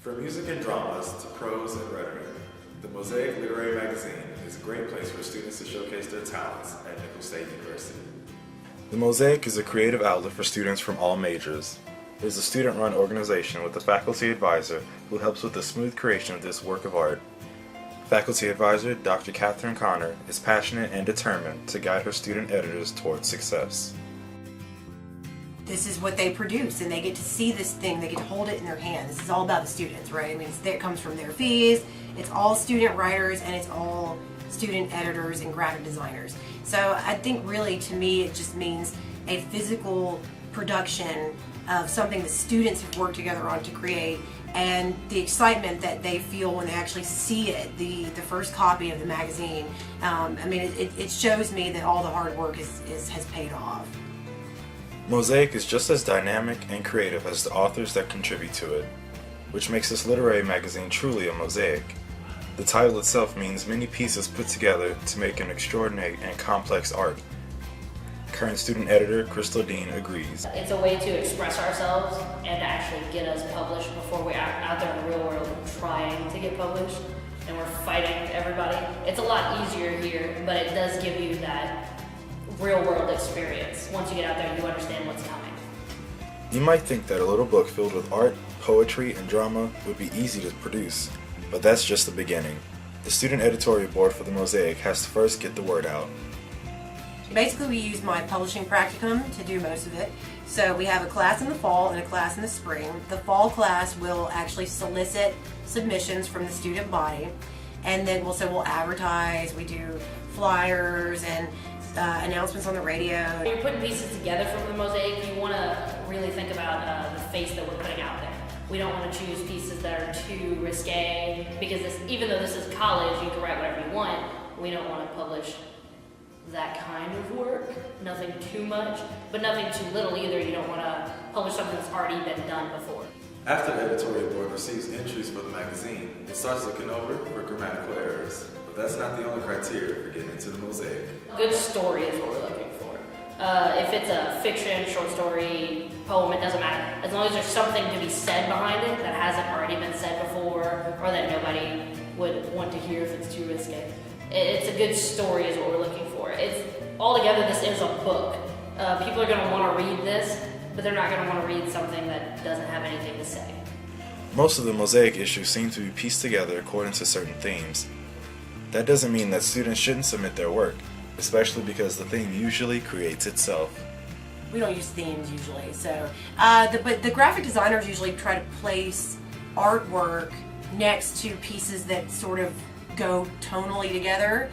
From music and dramas to prose and rhetoric, the Mosaic Literary Magazine is a great place for students to showcase their talents at Nicholls State University. The Mosaic is a creative outlet for students from all majors. It is a student-run organization with a faculty advisor who helps with the smooth creation of this work of art. Faculty advisor Dr. Catherine Connor is passionate and determined to guide her student editors towards success. This is what they produce, and they get to see this thing, they get to hold it in their hand. This is all about the students, right? I mean, it comes from their fees, it's all student writers, and it's all student editors and graphic designers. So I think really, to me, it just means a physical production of something that students have worked together on to create, and the excitement that they feel when they actually see it, the first copy of the magazine. I mean, it shows me that all the hard work has paid off. Mosaic is just as dynamic and creative as the authors that contribute to it, which makes this literary magazine truly a mosaic. The title itself means many pieces put together to make an extraordinary and complex art. Current student editor Crystal Dean agrees. It's a way to express ourselves and to actually get us published before we're out there in the real world trying to get published and we're fighting everybody. It's a lot easier here, but it does give you that real world experience. Once you get out there, you understand what's coming. You might think that a little book filled with art, poetry, and drama would be easy to produce, but that's just the beginning. The student editorial board for the Mosaic has to first get the word out. Basically, we use my publishing practicum to do most of it. So we have a class in the fall and a class in the spring. The fall class will actually solicit submissions from the student body, and then we'll advertise, we do flyers and announcements on the radio. When you're putting pieces together from the Mosaic, you want to really think about the face that we're putting out there. We don't want to choose pieces that are too risque, because even though this is college, you can write whatever you want. We don't want to publish that kind of work. Nothing too much, but nothing too little either. You don't want to publish something that's already been done before. After the editorial board receives entries for the magazine, it starts looking over for grammatical errors. But that's not the only criteria for getting into the Mosaic. Good story is what we're looking for. If it's a fiction, short story, poem, it doesn't matter. As long as there's something to be said behind it that hasn't already been said before, or that nobody would want to hear if it's too risque. It's a good story is what we're looking for. Altogether, this is a book. People are going to want to read this, but they're not going to want to read something that doesn't have anything to say. Most of the Mosaic issues seem to be pieced together according to certain themes. That doesn't mean that students shouldn't submit their work, especially because the theme usually creates itself. We don't use themes usually, so but the graphic designers usually try to place artwork next to pieces that sort of go tonally together.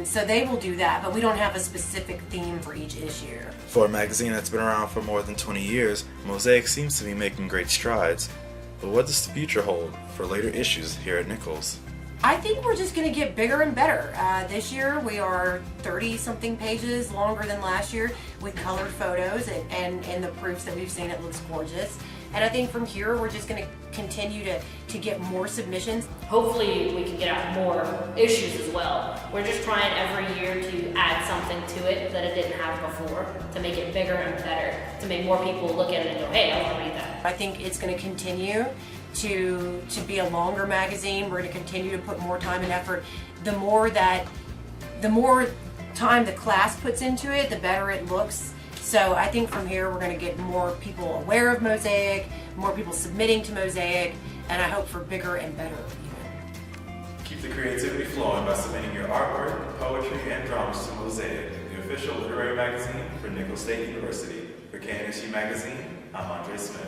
So they will do that, but we don't have a specific theme for each issue. For a magazine that's been around for more than 20 years, Mosaic seems to be making great strides. But what does the future hold for later issues here at Nicholls? I think we're just going to get bigger and better. This year we are 30-something pages longer than last year with colored photos, and in the proofs that we've seen, it looks gorgeous. And I think from here we're just going to continue to get more submissions. Hopefully we can get out more issues as well. We're just trying every year to add something to it that it didn't have before, to make it bigger and better, to make more people look at it and go, hey, I want to read that. I think it's going to continue to be a longer magazine. We're going to continue to put more time and effort. The more time the class puts into it, the better it looks. So I think from here we're going to get more people aware of Mosaic, more people submitting to Mosaic, and I hope for bigger and better even. Keep the creativity flowing by submitting your artwork, poetry, and dramas to Mosaic, the official literary magazine for Nicholls State University. For KNSU Magazine, I'm Andre Smith.